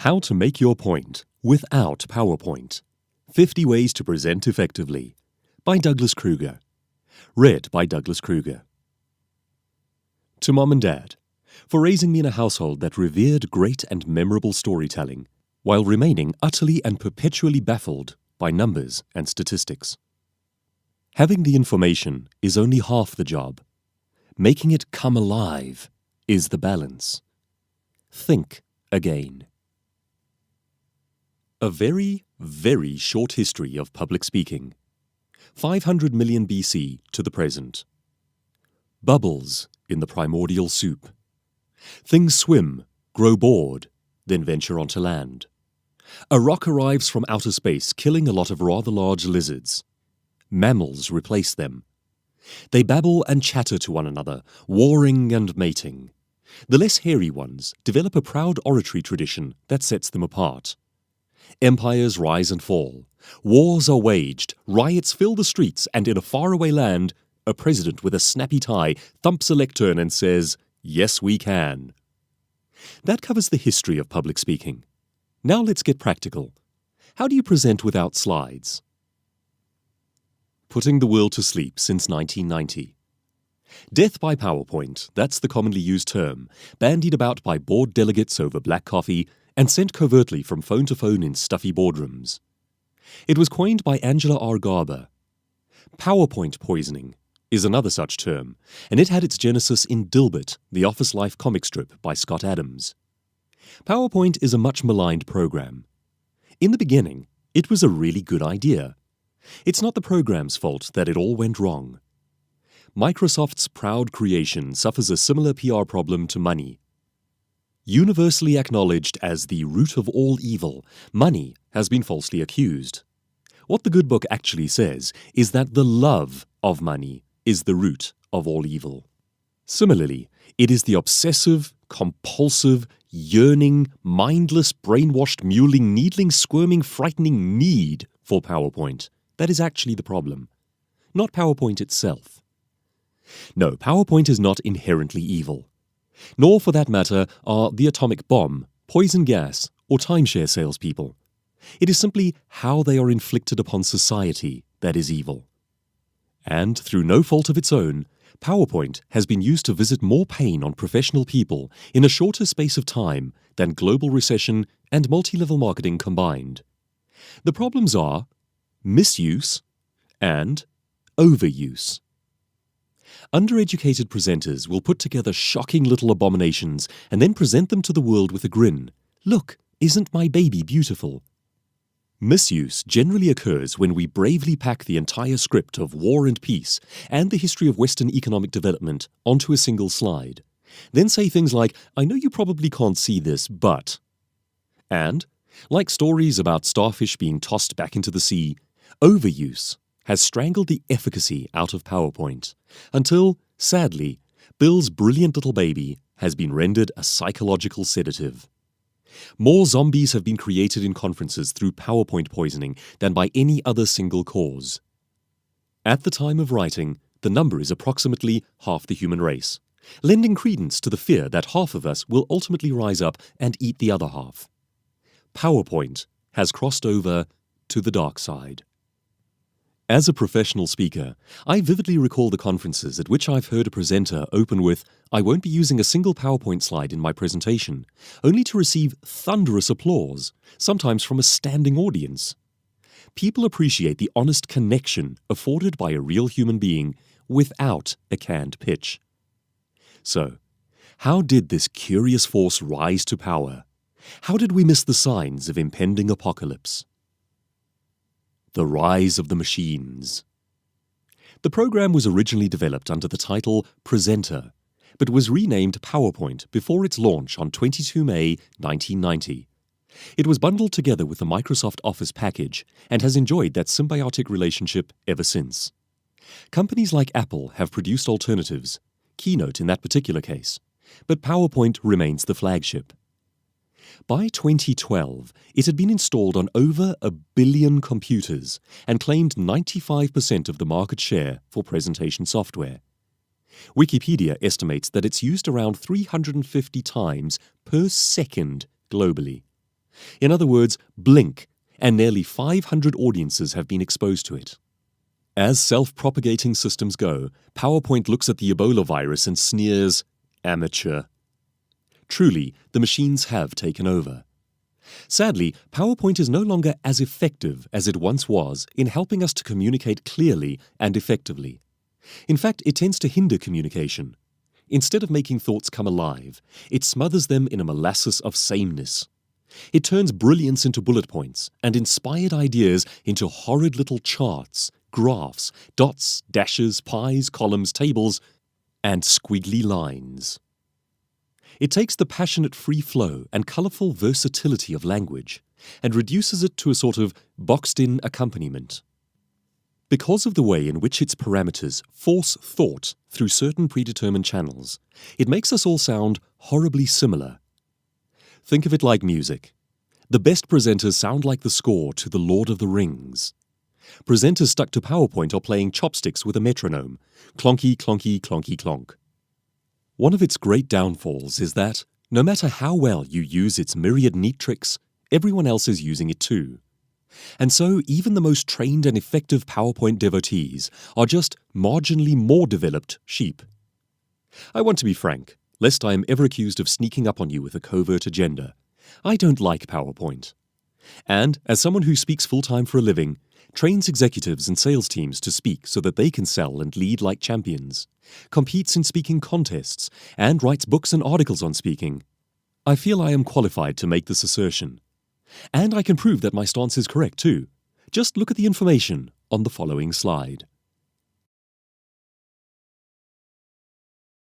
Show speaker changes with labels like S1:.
S1: How to make your point without PowerPoint. 50 Ways to Present Effectively by Douglas Kruger. Read by Douglas Kruger. To Mom and Dad, for raising me in a household that revered great and memorable storytelling, while remaining utterly and perpetually baffled by numbers and statistics. Having the information is only half the job. Making it come alive is the balance. Think again. A very, very short history of public speaking. 500 million BC to the present. Bubbles in the primordial soup. Things swim, grow bored, then venture onto land. A rock arrives from outer space, killing a lot of rather large lizards. Mammals replace them. They babble and chatter to one another, warring and mating. The less hairy ones develop a proud oratory tradition that sets them apart. Empires rise and fall. Wars are waged, riots fill the streets, and in a faraway land, a president with a snappy tie thumps a lectern and says, "Yes, we can." That covers the history of public speaking. Now let's get practical. How do you present without slides? Putting the world to sleep since 1990. Death by PowerPoint, that's the commonly used term, bandied about by board delegates over black coffee and sent covertly from phone to phone in stuffy boardrooms. It was coined by Angela R. Garber. PowerPoint poisoning is another such term, and it had its genesis in Dilbert, the office life comic strip by Scott Adams. PowerPoint is a much maligned program. In the beginning, it was a really good idea. It's not the program's fault that it all went wrong. Microsoft's proud creation suffers a similar PR problem to money. Universally acknowledged as the root of all evil, money has been falsely accused. What the good book actually says is that the love of money is the root of all evil. Similarly, it is the obsessive, compulsive, yearning, mindless, brainwashed, muling, needling, squirming, frightening need for PowerPoint that is actually the problem, not PowerPoint itself. No, PowerPoint is not inherently evil. Nor, for that matter, are the atomic bomb, poison gas, or timeshare salespeople. It is simply how they are inflicted upon society that is evil. And, through no fault of its own, PowerPoint has been used to visit more pain on professional people in a shorter space of time than global recession and multi-level marketing combined. The problems are misuse and overuse. Undereducated presenters will put together shocking little abominations and then present them to the world with a grin. "Look, isn't my baby beautiful?" Misuse generally occurs when we bravely pack the entire script of War and Peace and the history of Western economic development onto a single slide. Then say things like, "I know you probably can't see this, but..." And, like stories about starfish being tossed back into the sea, overuse has strangled the efficacy out of PowerPoint until, sadly, Bill's brilliant little baby has been rendered a psychological sedative. More zombies have been created in conferences through PowerPoint poisoning than by any other single cause. At the time of writing, the number is approximately half the human race, lending credence to the fear that half of us will ultimately rise up and eat the other half. PowerPoint has crossed over to the dark side. As a professional speaker, I vividly recall the conferences at which I've heard a presenter open with, "I won't be using a single PowerPoint slide in my presentation," only to receive thunderous applause, sometimes from a standing audience. People appreciate the honest connection afforded by a real human being without a canned pitch. So, how did this curious force rise to power? How did we miss the signs of impending apocalypse? The Rise of the Machines. The program was originally developed under the title Presenter, but was renamed PowerPoint before its launch on 22 May 1990. It was bundled together with the Microsoft Office package and has enjoyed that symbiotic relationship ever since. Companies like Apple have produced alternatives, Keynote in that particular case, but PowerPoint remains the flagship. By 2012, it had been installed on over 1 billion computers and claimed 95% of the market share for presentation software. Wikipedia estimates that it's used around 350 times per second globally. In other words, blink, and nearly 500 audiences have been exposed to it. As self-propagating systems go, PowerPoint looks at the Ebola virus and sneers, "Amateur." Truly, the machines have taken over. Sadly, PowerPoint is no longer as effective as it once was in helping us to communicate clearly and effectively. In fact, it tends to hinder communication. Instead of making thoughts come alive, it smothers them in a molasses of sameness. It turns brilliance into bullet points and inspired ideas into horrid little charts, graphs, dots, dashes, pies, columns, tables, and squiggly lines. It takes the passionate free flow and colourful versatility of language and reduces it to a sort of boxed-in accompaniment. Because of the way in which its parameters force thought through certain predetermined channels, it makes us all sound horribly similar. Think of it like music. The best presenters sound like the score to The Lord of the Rings. Presenters stuck to PowerPoint are playing chopsticks with a metronome. Clonky, clonky, clonky, clonk. One of its great downfalls is that, no matter how well you use its myriad neat tricks, everyone else is using it too. And so even the most trained and effective PowerPoint devotees are just marginally more developed sheep. I want to be frank, lest I am ever accused of sneaking up on you with a covert agenda. I don't like PowerPoint. And, as someone who speaks full-time for a living, trains executives and sales teams to speak so that they can sell and lead like champions, competes in speaking contests, and writes books and articles on speaking, I feel I am qualified to make this assertion. And I can prove that my stance is correct too. Just look at the information on the following slide.